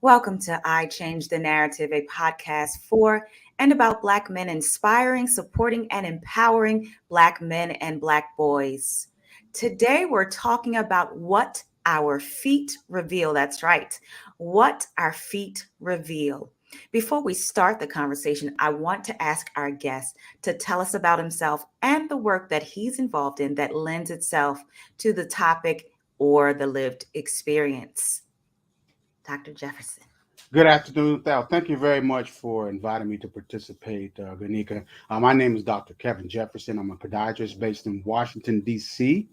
Welcome to I Change the Narrative, a podcast for and about Black men, inspiring, supporting, and empowering Black men and Black boys. Today, we're talking about what our feet reveal. That's right, what our feet reveal. Before we start the conversation, I want to ask our guest to tell us about himself and the work that he's involved in that lends itself to the topic or the lived experience. Dr. Jefferson. Good afternoon, Thal. Thank you very much for inviting me to participate, Ganika. My name is Dr. Kevin Jefferson. I'm a podiatrist based in Washington, D.C.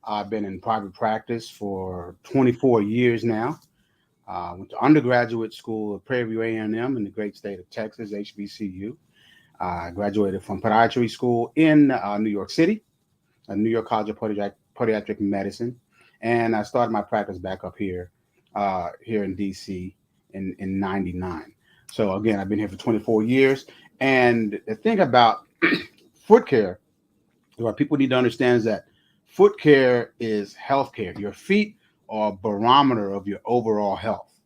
I've been in private practice for 24 years now. Went to undergraduate school at Prairie View A&M in the great state of Texas, HBCU. I graduated from podiatry school in New York City, New York College of Podiatric Medicine, and I started my practice back up here in DC in 99. So again, I've been here for 24 years. And the thing about foot care, what people need to understand is that foot care is health care. Your feet are a barometer of your overall health.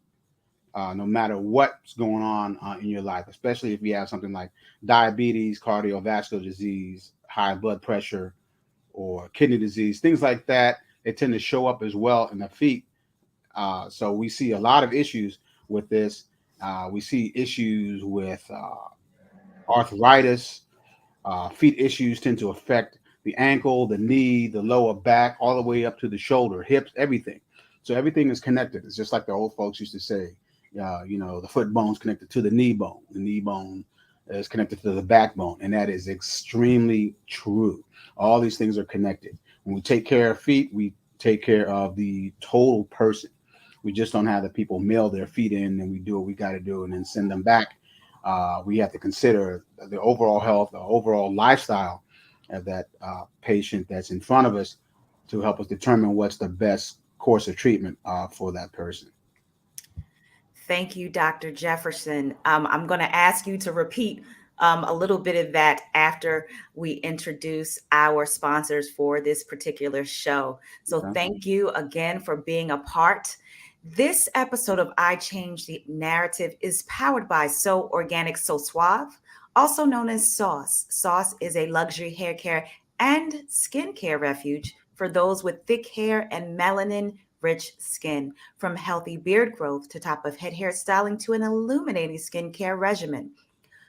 No matter what's going on in your life, especially if you have something like diabetes, cardiovascular disease, high blood pressure, or kidney disease, things like that, they tend to show up as well in the feet. So we see a lot of issues with this. We see issues with arthritis. Feet issues tend to affect the ankle, the knee, the lower back, all the way up to the shoulder, hips, everything. So everything is connected. It's just like the old folks used to say, the foot bone's connected to the knee bone. The knee bone is connected to the backbone. And that is extremely true. All these things are connected. When we take care of feet, we take care of the total person. We just don't have the people mail their feet in and we do what we got to do and then send them back. We have to consider the overall health, the overall lifestyle of that patient that's in front of us to help us determine what's the best course of treatment for that person. Thank you, Dr. Jefferson. I'm going to ask you to repeat a little bit of that after we introduce our sponsors for this particular show. So Okay. thank you again for being a part. This episode of I Change the Narrative is powered by So Organic, So Suave, also known as Sauce. Sauce is a luxury hair care and skincare refuge for those with thick hair and melanin rich skin. From healthy beard growth to top of head hair styling to an illuminating skincare regimen,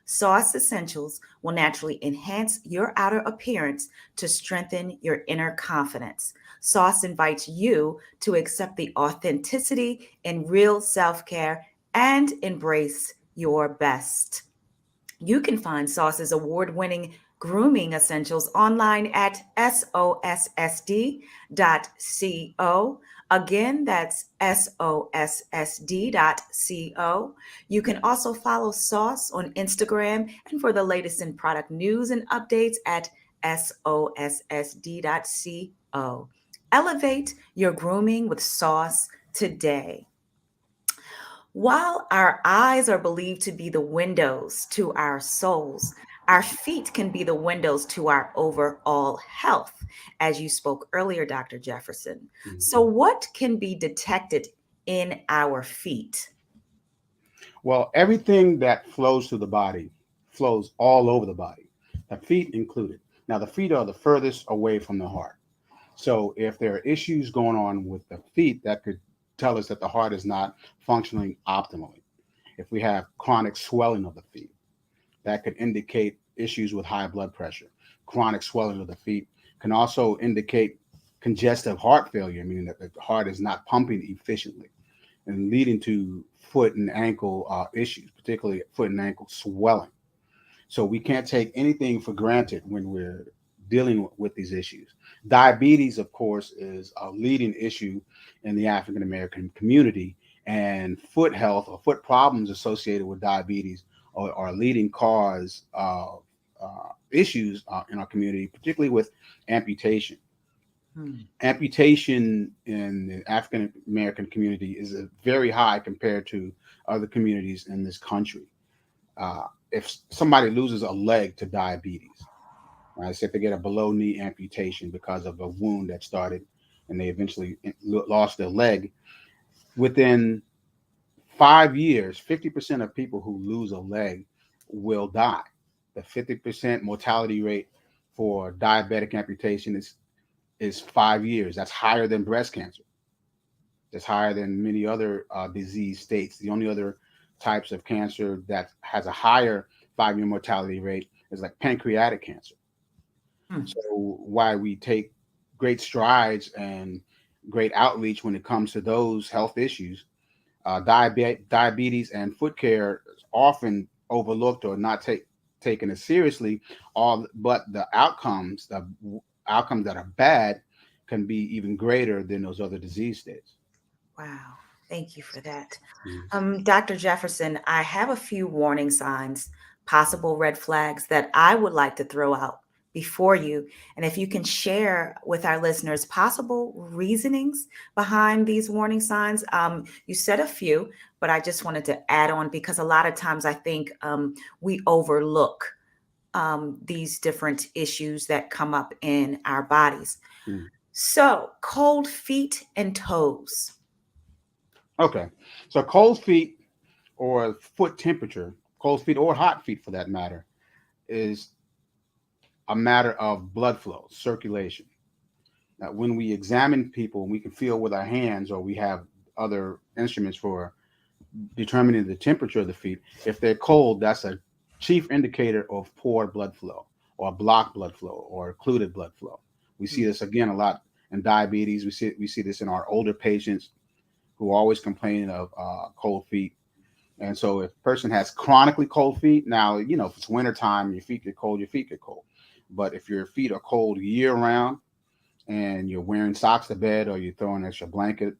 Sauce Essentials will naturally enhance your outer appearance to strengthen your inner confidence. Sauce invites you to accept the authenticity in real self care and embrace your best. You can find Sauce's award winning grooming essentials online at sossd.co. Again, that's sossd.co. You can also follow Sauce on Instagram and for the latest in product news and updates at sossd.co. Elevate your grooming with Sauce today. While our eyes are believed to be the windows to our souls, our feet can be the windows to our overall health, as you spoke earlier, Dr. Jefferson. So, Mhm. what can be detected in our feet? Well, everything that flows through the body flows all over the body, the feet included. Now, the feet are the furthest away from the heart. So if there are issues going on with the feet, that could tell us that the heart is not functioning optimally. If we have chronic swelling of the feet, that could indicate issues with high blood pressure. Chronic swelling of the feet can also indicate congestive heart failure, meaning that the heart is not pumping efficiently and leading to foot and ankle issues, particularly foot and ankle swelling. So we can't take anything for granted when we're dealing with these issues. Diabetes, of course, is a leading issue in the African American community, and foot health or foot problems associated with diabetes are a leading cause of issues in our community, particularly with amputation. Hmm. Amputation in the African American community is very high compared to other communities in this country. If somebody loses a leg to diabetes, right, say if they get a below knee amputation because of a wound that started and they eventually lost their leg, within 5 years, 50% of people who lose a leg will die. The 50% mortality rate for diabetic amputation is 5 years. That's higher than breast cancer. That's higher than many other disease states. The only other types of cancer that has a higher 5 year mortality rate is like pancreatic cancer. Hmm. So why we take great strides and great outreach when it comes to those health issues. Diabetes and foot care is often overlooked or not taken as seriously. All but the outcomes that are bad can be even greater than those other disease states. Wow. Thank you for that. Mhm. Dr. Jefferson, I have a few warning signs, possible red flags that I would like to throw out before you. And if you can share with our listeners possible reasonings behind these warning signs. You said a few, but I just wanted to add on because a lot of times I think we overlook these different issues that come up in our bodies. Mm. So, cold feet and toes. Okay, so cold feet or foot temperature, cold feet or hot feet for that matter, is a matter of blood flow, circulation. Now, when we examine people, we can feel with our hands, or we have other instruments for determining the temperature of the feet. If they're cold, that's a chief indicator of poor blood flow, or blocked blood flow, or occluded blood flow. We see this again a lot in diabetes. We see this in our older patients who are always complaining of cold feet. And so if a person has chronically cold feet, now, if it's wintertime, your feet get cold, your feet get cold. But if your feet are cold year round and you're wearing socks to bed, or you're throwing an extra blanket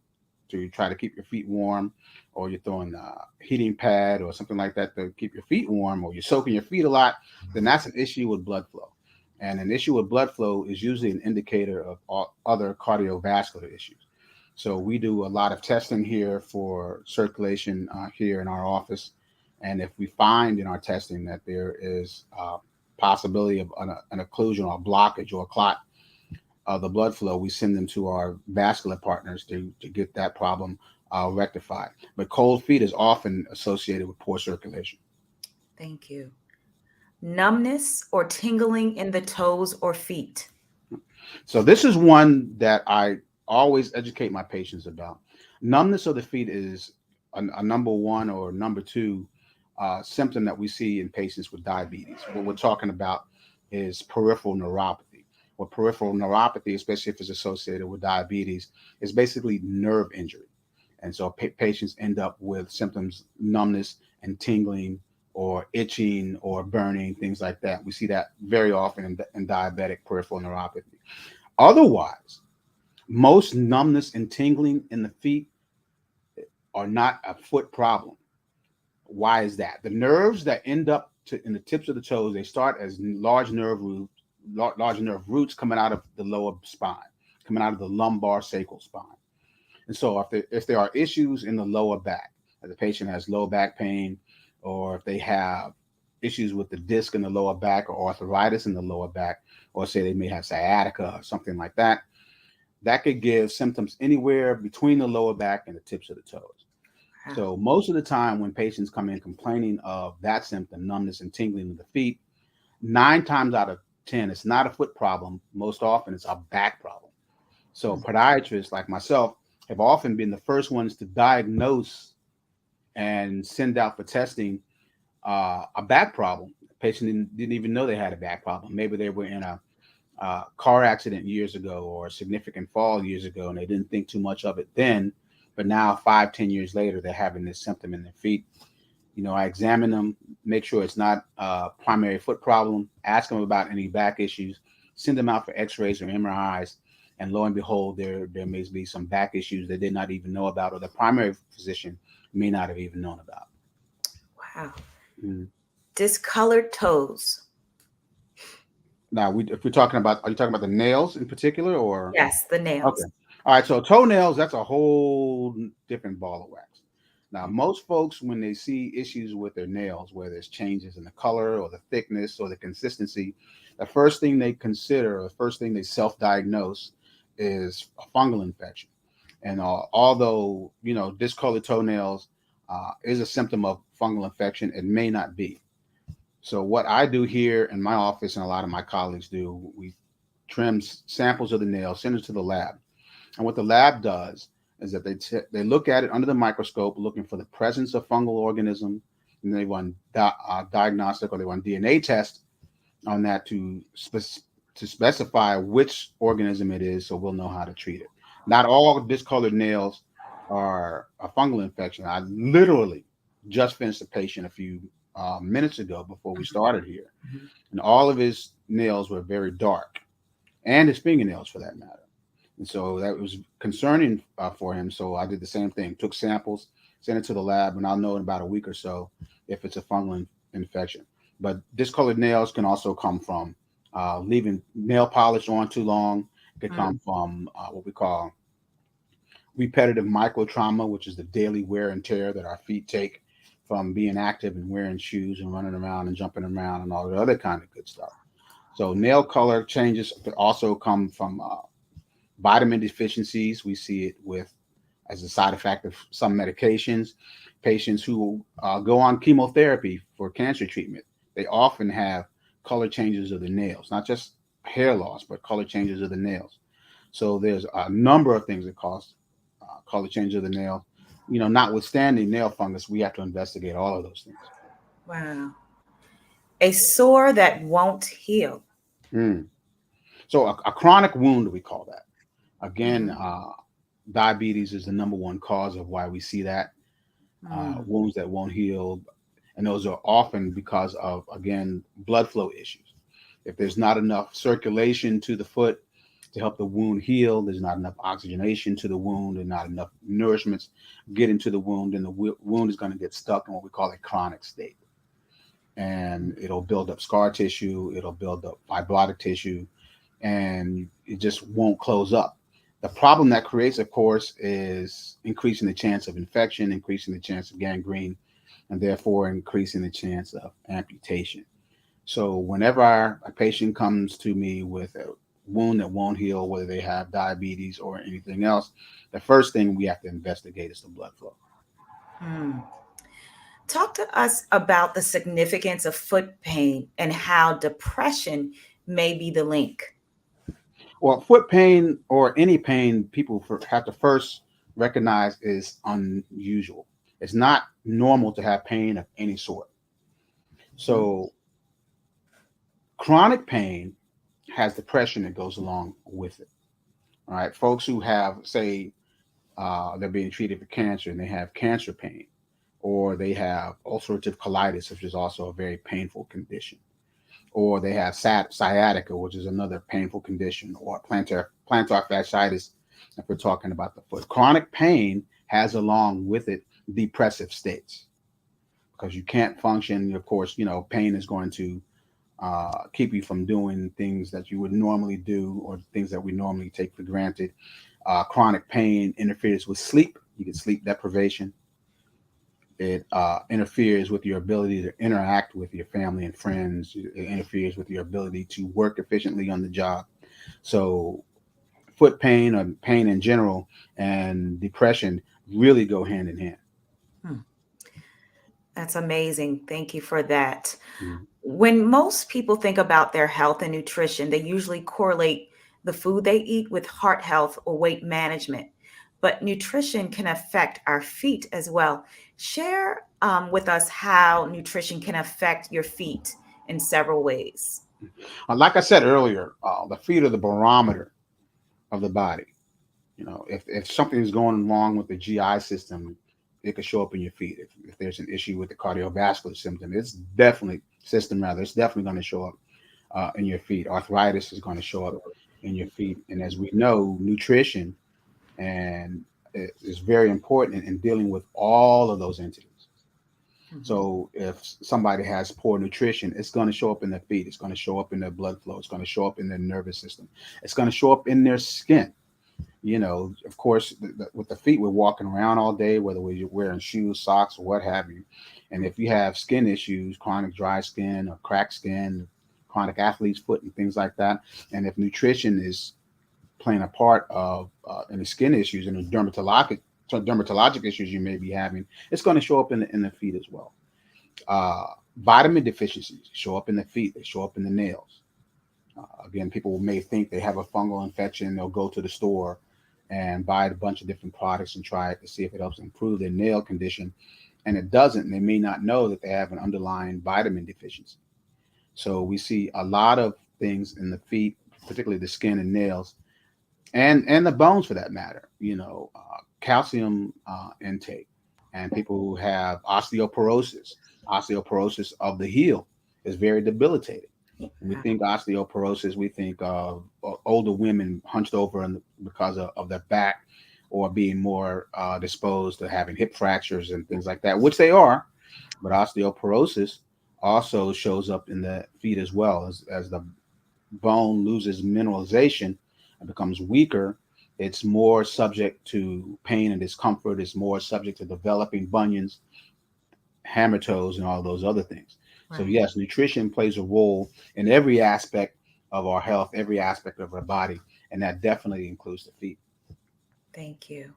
to try to keep your feet warm, or you're throwing a heating pad or something like that to keep your feet warm, or you're soaking your feet a lot, then that's an issue with blood flow. And an issue with blood flow is usually an indicator of all other cardiovascular issues. So we do a lot of testing here for circulation here in our office. And if we find in our testing that there is possibility of an occlusion or a blockage or a clot of the blood flow, we send them to our vascular partners to get that problem rectified. But cold feet is often associated with poor circulation. Thank you. Numbness or tingling in the toes or feet. So this is one that I always educate my patients about. Numbness of the feet is a number one or number two symptom that we see in patients with diabetes. What we're talking about is peripheral neuropathy. What peripheral neuropathy, especially if it's associated with diabetes, is basically nerve injury. And so patients end up with symptoms, numbness and tingling, or itching or burning, things like that. We see that very often in diabetic peripheral neuropathy. Otherwise, most numbness and tingling in the feet are not a foot problem. Why is that? The nerves that end up in the tips of the toes, they start as large nerve roots coming out of the lower spine, coming out of the lumbar sacral spine. And so if there are issues in the lower back, if the patient has low back pain, or if they have issues with the disc in the lower back, or arthritis in the lower back, or say they may have sciatica or something like that, that could give symptoms anywhere between the lower back and the tips of the toes. Wow. So most of the time when patients come in complaining of that symptom, numbness and tingling of the feet, 9 times out of 10, it's not a foot problem. Most often it's a back problem. So podiatrists like myself have often been the first ones to diagnose and send out for testing a back problem. The patient didn't even know they had a back problem. Maybe they were in a car accident years ago, or a significant fall years ago, and they didn't think too much of it then. But now, 5, 10 years later, they're having this symptom in their feet. I examine them, make sure it's not a primary foot problem, ask them about any back issues, send them out for x-rays or MRIs, and lo and behold, there may be some back issues they did not even know about, or the primary physician may not have even known about. Wow. Mm. Discolored toes. Now, if we're talking about, are you talking about the nails in particular, or? Yes, the Okay. nails. All right. So toenails, that's a whole different ball of wax. Now, most folks, when they see issues with their nails, whether it's changes in the color or the thickness or the consistency, the first thing they consider, or the first thing they self-diagnose, is a fungal infection. And although discolored toenails is a symptom of fungal infection. It may not be. So what I do here in my office and a lot of my colleagues do, we trim samples of the nails, send it to the lab. And what the lab does is that they look at it under the microscope, looking for the presence of fungal organism, and they run diagnostic, or they run DNA test on that to specify which organism it is, so we'll know how to treat it. Not all discolored nails are a fungal infection. I literally just finished a patient a few minutes ago before we started here, Mhm. and all of his nails were very dark, and his fingernails for that matter. And so that was concerning for him. So I did the same thing, took samples, sent it to the lab, and I'll know in about a week or so if it's a fungal infection. But discolored nails can also come from leaving nail polish on too long. It could come Mm. from what we call repetitive micro trauma, which is the daily wear and tear that our feet take from being active and wearing shoes and running around and jumping around and all the other kind of good stuff. So nail color changes also come from vitamin deficiencies. We see it with as a side effect of some medications. Patients who go on chemotherapy for cancer treatment, they often have color changes of the nails, not just hair loss, but color changes of the nails. So there's a number of things that cause color change of the nail. You know, notwithstanding nail fungus, we have to investigate all of those things. Wow. A sore that won't heal. Mm. So a chronic wound, we call that. Again, Hmm. diabetes is the number one cause of why we see that Mm. wounds that won't heal, and those are often because of, again, blood flow issues. If there's not enough circulation to the foot to help the wound heal, there's not enough oxygenation to the wound and not enough nourishments get into the wound, and the wound is going to get stuck in what we call a chronic state. And it'll build up scar tissue, it'll build up fibrotic tissue, and it just won't close up. The problem that creates, of course, is increasing the chance of infection, increasing the chance of gangrene, and therefore increasing the chance of amputation. So whenever a patient comes to me with a wound that won't heal, whether they have diabetes or anything else, the first thing we have to investigate is the blood flow. Mm. Talk to us about the significance of foot pain and how depression may be the link. Well, foot pain or any pain, people have to first recognize is unusual. It's not normal to have pain of any sort. Mm. So chronic pain has depression that goes along with it. All right, folks who have, say, they're being treated for cancer and they have cancer pain, or they have ulcerative colitis, which is also a very painful condition, or they have sciatica, which is another painful condition, or plantar fasciitis, if we're talking about the foot. Chronic pain has along with it depressive states because you can't function. Of course, you know, pain is going to keep you from doing things that you would normally do or things that we normally take for granted. Chronic pain interferes with sleep. You get sleep deprivation. It interferes with your ability to interact with your family and friends. It interferes with your ability to work efficiently on the job. So, foot pain or pain in general and depression really go hand in hand. Hmm. That's amazing. Thank you for that. Mhm. When most people think about their health and nutrition, they usually correlate the food they eat with heart health or weight management. But nutrition can affect our feet as well. Share with us how nutrition can affect your feet in several ways. Like I said earlier, the feet are the barometer of the body. You know, if something is going wrong with the GI system, it could show up in your feet. If there's an issue with the cardiovascular system, it's definitely going to show up in your feet. Arthritis is going to show up in your feet. And as we know, nutrition and is very important in dealing with all of those entities. Mhm. So if somebody has poor nutrition, it's going to show up in their feet. It's going to show up in their blood flow. It's going to show up in their nervous system. It's going to show up in their skin. You know, of course, with the feet, we're walking around all day, whether we're wearing shoes, socks, or what have you. And if you have skin issues, chronic dry skin or cracked skin, chronic athlete's foot, and things like that, and if nutrition is playing a part of any skin issues and dermatologic issues you may be having, it's going to show up in the feet as well. Uh, Vitamin deficiencies show up in the feet. They show up in the nails. Again, people may think they have a fungal infection. They'll go to the store and buy a bunch of different products and try it to see if it helps improve their nail condition. And it doesn't. And they may not know that they have an underlying vitamin deficiency. So we see a lot of things in the feet, particularly the skin and nails, and the bones for that matter. Calcium intake, and people who have osteoporosis of the heel is very debilitating. When we think osteoporosis, we think of older women hunched over because of their back, or being more disposed to having hip fractures and things like that, which they are. But osteoporosis also shows up in the feet as well, as the bone loses mineralization and becomes weaker. It's more subject to pain and discomfort. It's more subject to developing bunions, hammer toes, and all those other things. So Right. yes, nutrition plays a role in every aspect of our health, every aspect of our body, and that definitely includes the feet. Thank you.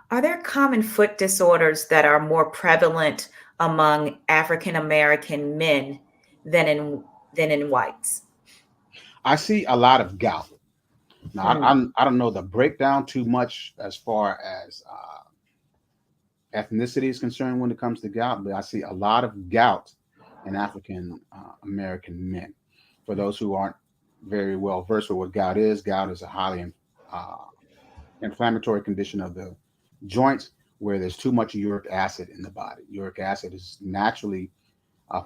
Are there common foot disorders that are more prevalent among African American men than in whites? I see a lot of gout. Now, Hmm. I don't know the breakdown too much as far as ethnicity is concerned when it comes to gout, but I see a lot of gout in African American men. For those who aren't very well versed with what gout is a highly uh, inflammatory condition of the joints where there's too much uric acid in the body. Uric acid is naturally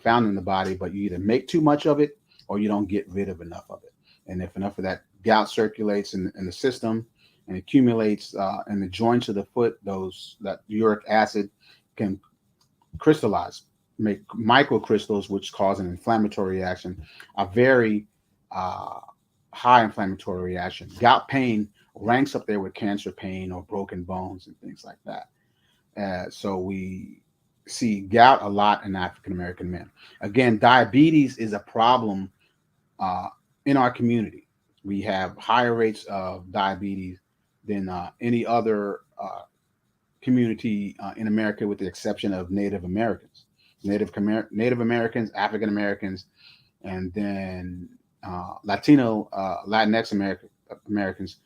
found in the body, but you either make too much of it or you don't get rid of enough of it. And if enough of that gout circulates in the system and accumulates in the joints of the foot, that uric acid can crystallize, make microcrystals, which cause an inflammatory reaction, a very uh, high inflammatory reaction. Gout pain ranks up there with cancer pain or broken bones and things like that. So we see gout a lot in African American men. Again, diabetes is a problem uh, in our community. We have higher rates of diabetes than any other community in America, with the exception of Native Americans. Native Americans, African Americans, and then Latinx Americans,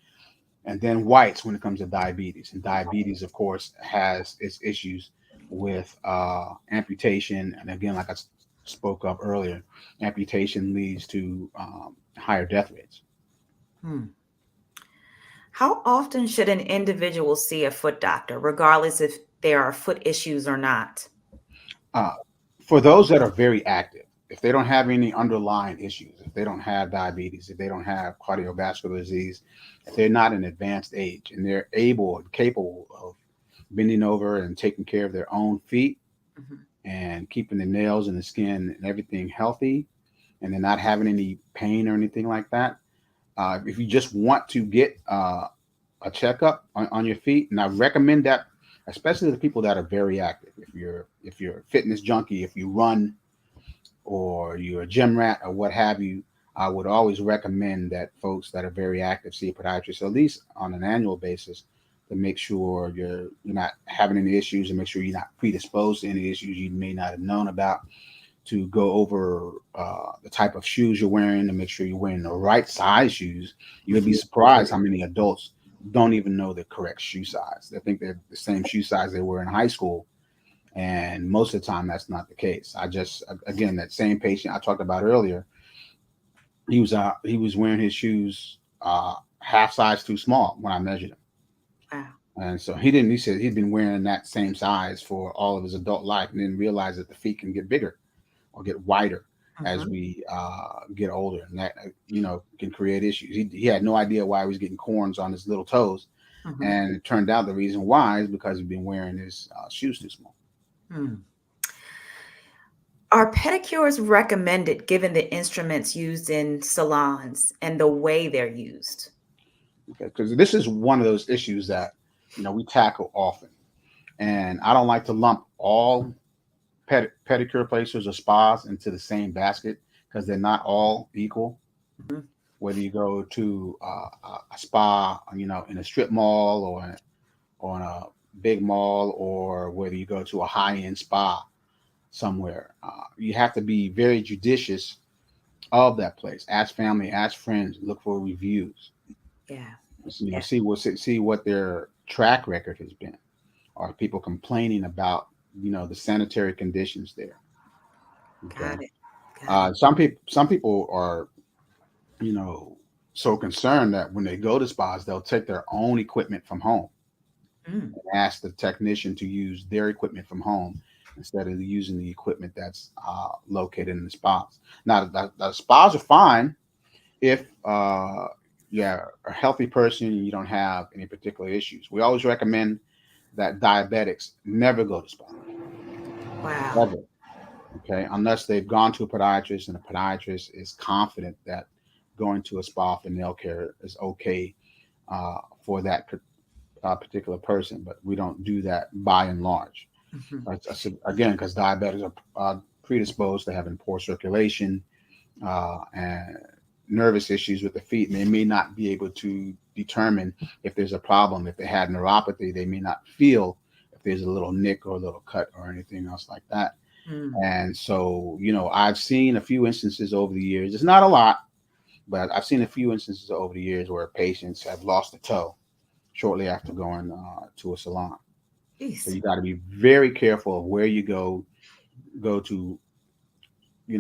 and then whites when it comes to diabetes. And diabetes, of course, has its issues with amputation. And again, like I spoke of earlier, amputation leads to higher death rates. Hmm. How often should an individual see a foot doctor, regardless if there are foot issues or not? Uh, for those that are very active, if they don't have any underlying issues, if they don't have diabetes, if they don't have cardiovascular disease, if they're not in advanced age and they're able and capable of bending over and taking care of their own feet Mhm. and keeping the nails and the skin and everything healthy, and they're not having any pain or anything like that, if you just want to get a checkup on your feet, and I recommend that, especially the people that are very active. If you're a fitness junkie, if you run, or you're a gym rat or what have you, I would always recommend that folks that are very active see a podiatrist at least on an annual basis to make sure you're not having any issues, and make sure you're not predisposed to any issues you may not have known about. To go over the type of shoes you're wearing, to make sure you're wearing the right size shoes. You'll be surprised how many adults don't even know the correct shoe size. They think they're the same shoe size they were in high school, and most of the time that's not the case. I just, again, that same patient I talked about earlier, he was wearing his shoes half size too small when I measured him. Wow. And so he didn't. He said he'd been wearing that same size for all of his adult life, and didn't realize that the feet can get bigger or get wider as Mhm. we get older, and that can create issues. He had no idea why he was getting corns on his little toes, Mhm. and it turned out the reason why is because he'd been wearing his shoes too small. Hmm. Are pedicures recommended given the instruments used in salons and the way they're used? Okay, because this is one of those issues that we tackle often, and I don't like to lump all pedicure places or spas into the same basket because they're not all equal. Mhm. Whether you go to a spa, in a strip mall, or on a big mall or whether you go to a high-end spa somewhere. You have to be very judicious of that place. Ask family, ask friends, look for reviews. Yeah. You know, Yeah. see what their track record has been. Are people complaining about the sanitary conditions there? Okay. Got it. Got it. Some people are you know so concerned that when they go to spas, they'll take their own equipment from home Mm. and ask the technician to use their equipment from home instead of using the equipment that's located in the spas. Now, the spas are fine if you're a healthy person and you don't have any particular issues. We always recommend that diabetics never go to spa, Wow. ever. Okay, unless they've gone to a podiatrist and a podiatrist is confident that going to a spa for nail care is okay for that particular person. But we don't do that by and large. Mhm. I said again because diabetics are predisposed to having poor circulation and nervous issues with the feet, and they may not be able to determine if there's a problem. If they had neuropathy, they may not feel if there's a little nick or a little cut or anything else like that. Mm. And so, I've seen a few instances over the years. It's not a lot, but I've seen a few instances over the years where patients have lost a toe shortly after going to a salon. So Jeez. you got to be very careful of where you go to,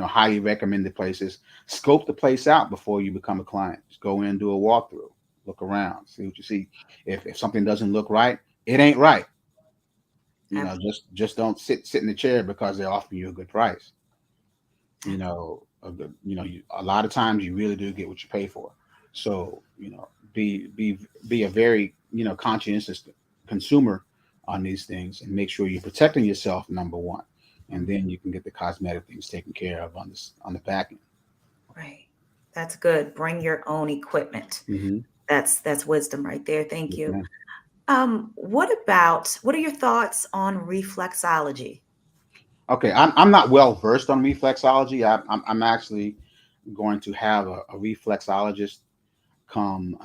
highly recommended places. Scope the place out before you become a client. Just go in, do a walkthrough, look around, see what you see. If something doesn't look right, it ain't right. Just don't sit in the chair because they're offering you a good price. A lot of times you really do get what you pay for. So, be a very, conscientious consumer on these things and make sure you're protecting yourself, number one. And then you can get the cosmetic things taken care of on the back end. Right. That's good. Bring your own equipment. Mm-hmm. That's wisdom right there. Thank Yes, you. ma'am. What are your thoughts on reflexology? Okay, I'm not well versed on reflexology. I'm actually going to have a reflexologist come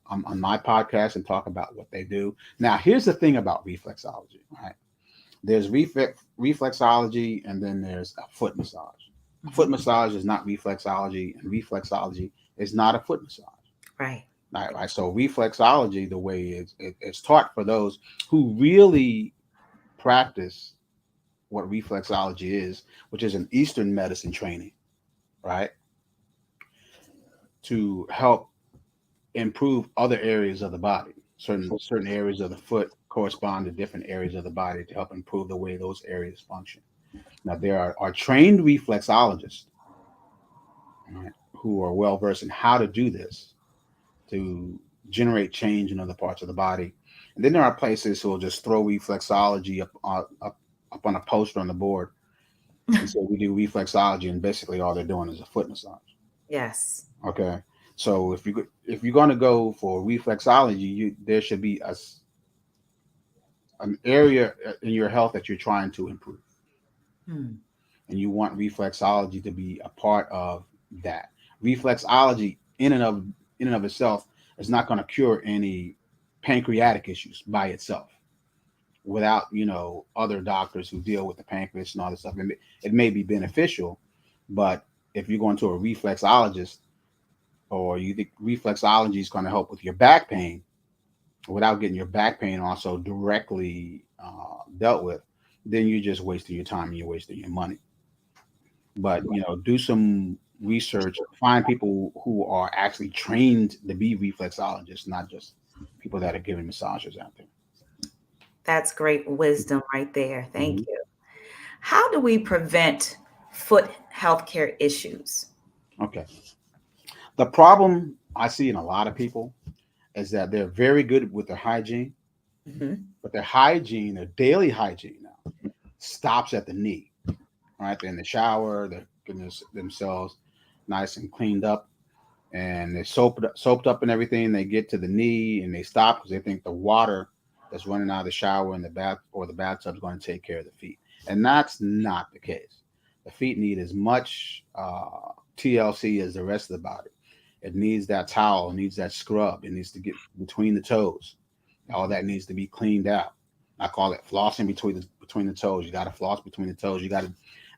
on my podcast and talk about what they do. Now, here's the thing about reflexology, right? There's reflexology, and then there's a foot massage. A foot Mhm. massage is not reflexology, and reflexology is not a foot massage. Right. Right. So reflexology, the way it's taught for those who really practice what reflexology is, which is an Eastern medicine training, right? To help improve other areas of the body. Certain areas of the foot correspond to different areas of the body to help improve the way those areas function. Now there are trained reflexologists, right, who are well versed in how to do this to generate change in other parts of the body. And then there are places who will just throw reflexology up on a poster on the board and say we do reflexology, and basically all they're doing is a foot massage. Yes. Okay, so if you're going to go for reflexology, there should be an area in your health that you're trying to improve, Hmm. and you want reflexology to be a part of that. Reflexology in and of itself is not going to cure any pancreatic issues by itself without other doctors who deal with the pancreas and all this stuff. It may be beneficial, but if you're going to a reflexologist or you think reflexology is going to help with your back pain without getting your back pain also directly dealt with, then you're just wasting your time and you're wasting your money. But do some research, find people who are actually trained to be reflexologists, not just people that are giving massages out there. That's great wisdom right there. Thank Hmm. you. How do we prevent foot healthcare issues? Okay. The problem I see in a lot of people is that they're very good with their hygiene, Mhm. but their daily hygiene now stops at the knee. Right? They're in the shower, they're getting themselves nice and cleaned up, and they're soaped up and everything. They get to the knee and they stop because they think the water that's running out of the shower in the bath or the bathtub is going to take care of the feet, and that's not the case. The feet need as much TLC as the rest of the body. It needs that towel, it needs that scrub, it needs to get between the toes. All that needs to be cleaned out. I call it flossing between the toes. You got to floss between the toes. You got to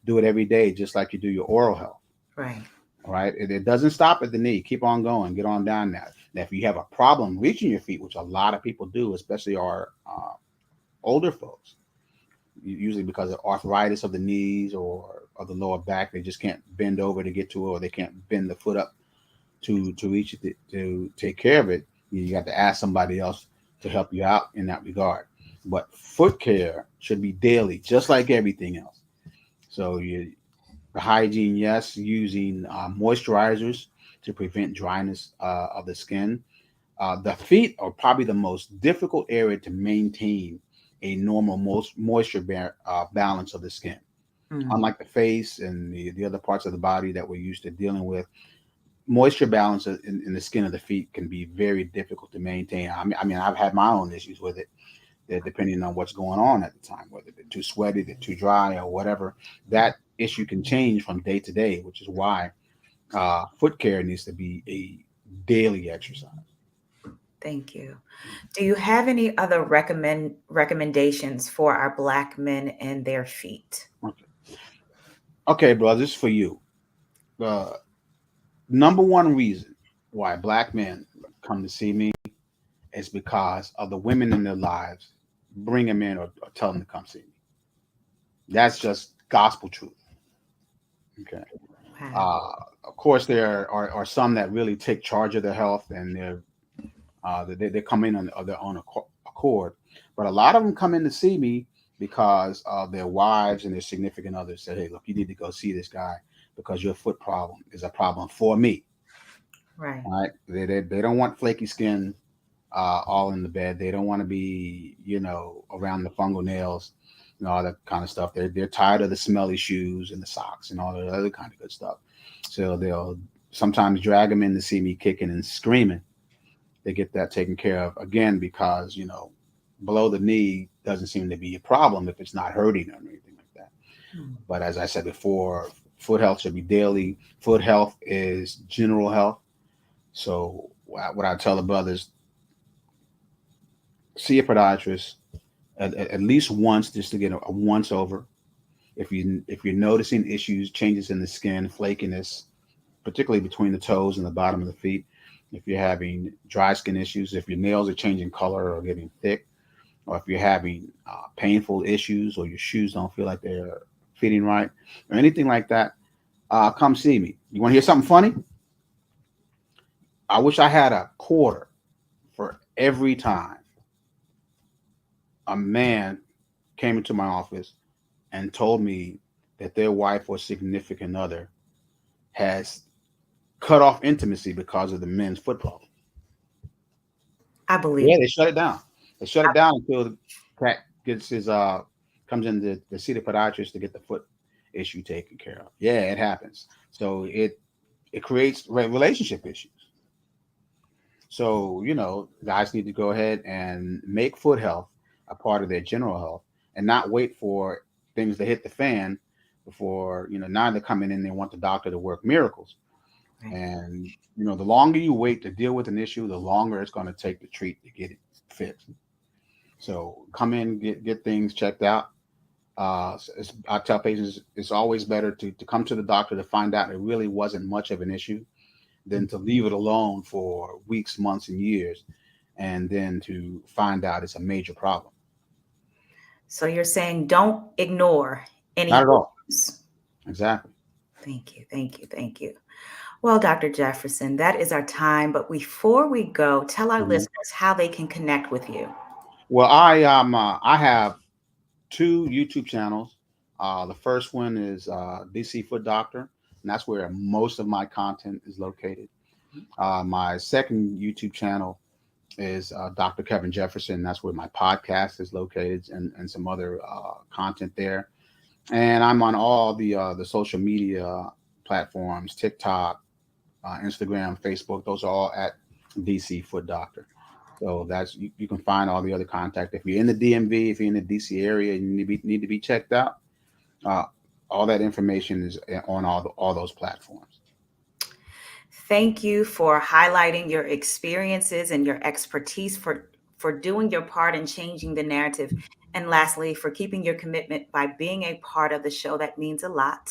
do it every day, just like you do your oral health. Right. All right. It doesn't stop at the knee. Keep on going. Get on down there. Now, if you have a problem reaching your feet, which a lot of people do, especially our older folks, usually because of arthritis of the knees or of the lower back, they just can't bend over to get to it, or they can't bend the foot up to reach it to take care of it. You got to ask somebody else to help you out in that regard. But foot care should be daily, just like everything else. So the hygiene, yes, using moisturizers to prevent dryness of the skin. The feet are probably the most difficult area to maintain a normal balance of the skin. Mm. Unlike the face and the other parts of the body that we're used to dealing with, moisture balance in the skin of the feet can be very difficult to maintain. I mean, I've had my own issues with it, that depending on what's going on at the time, whether they're too sweaty, they're too dry, or whatever. That issue can change from day to day, which is why foot care needs to be a daily exercise. Thank you. Do you have any other recommendations for our Black men and their feet? Okay, okay, bro, this is for you. The number one reason why black men come to see me is because of the women in their lives bring them in, or tell them to come see me. That's just gospel truth. Okay. Wow. Uh, of course, there are some that really take charge of their health, and they come in on their own accord. But a lot of them come in to see me because their wives and their significant others say, "Hey, look, you need to go see this guy because your foot problem is a problem for me." Right. All right? They don't want flaky skin all in the bed. They don't want to be, around the fungal nails and all that kind of stuff. They're tired of the smelly shoes and the socks and all that other kind of good stuff. So they'll sometimes drag them in to see me kicking and screaming. They get that taken care of again because below the knee doesn't seem to be a problem if it's not hurting or anything like that. Mm. But as I said before, foot health should be daily. Foot health is general health. So what I tell the brothers, see a podiatrist at least once, just to get a once over. If you're noticing issues, changes in the skin, flakiness, particularly between the toes and the bottom of the feet, if you're having dry skin issues, if your nails are changing color or getting thick, or if you're having painful issues, or your shoes don't feel like they're fitting right, or anything like that, come see me. You want to hear something funny? I wish I had a quarter for every time a man came into my office and told me that their wife or significant other has cut off intimacy because of the men's foot problem. I believe. Yeah, they shut it down. They shut it down until the cat gets his comes in to see the podiatrist to get the foot issue taken care of. Yeah, it happens. So it creates relationship issues. So guys need to go ahead and make foot health a part of their general health, and not wait for things to hit the fan before now they're coming in. They want the doctor to work miracles, Right. and the longer you wait to deal with an issue, the longer it's going to take to treat to get it fixed. So come in, get things checked out. I tell patients it's always better to come to the doctor to find out it really wasn't much of an issue than to leave it alone for weeks, months, and years, and then to find out it's a major problem. So you're saying don't ignore Not any at all. issues. Exactly. Thank you. Thank you. Thank you. Well, Dr. Jefferson, that is our time. But before we go, tell our Mhm. listeners how they can connect with you. Well, I have two YouTube channels. The first one is DC Foot Doctor, and that's where most of my content is located. My second YouTube channel is Dr. Kevin Jefferson. That's where my podcast is located, and some other content there. And I'm on all the social media platforms: TikTok, Instagram, Facebook. Those are all at DC Foot Doctor. So you can find all the other contact. If you're in the DMV, if you're in the DC area, and you need to be checked out. Uh, all that information is on all those platforms. Thank you for highlighting your experiences and your expertise for doing your part in changing the narrative And lastly, for keeping your commitment by being a part of the show, that means a lot.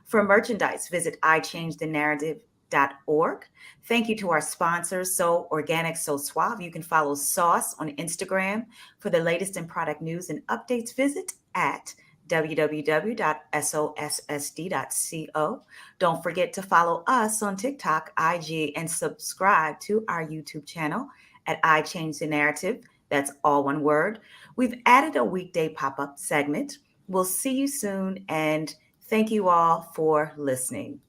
For merchandise, visit iChangeTheNarrative.org. Thank you to our sponsors, So Organic, So Suave. You can follow Sauce on Instagram. For the latest in product news and updates, visit at www.sossd.co. Don't forget to follow us on TikTok, IG, and subscribe to our YouTube channel at I Change the Narrative. That's all one word. We've added a weekday pop-up segment. We'll see you soon, and thank you all for listening.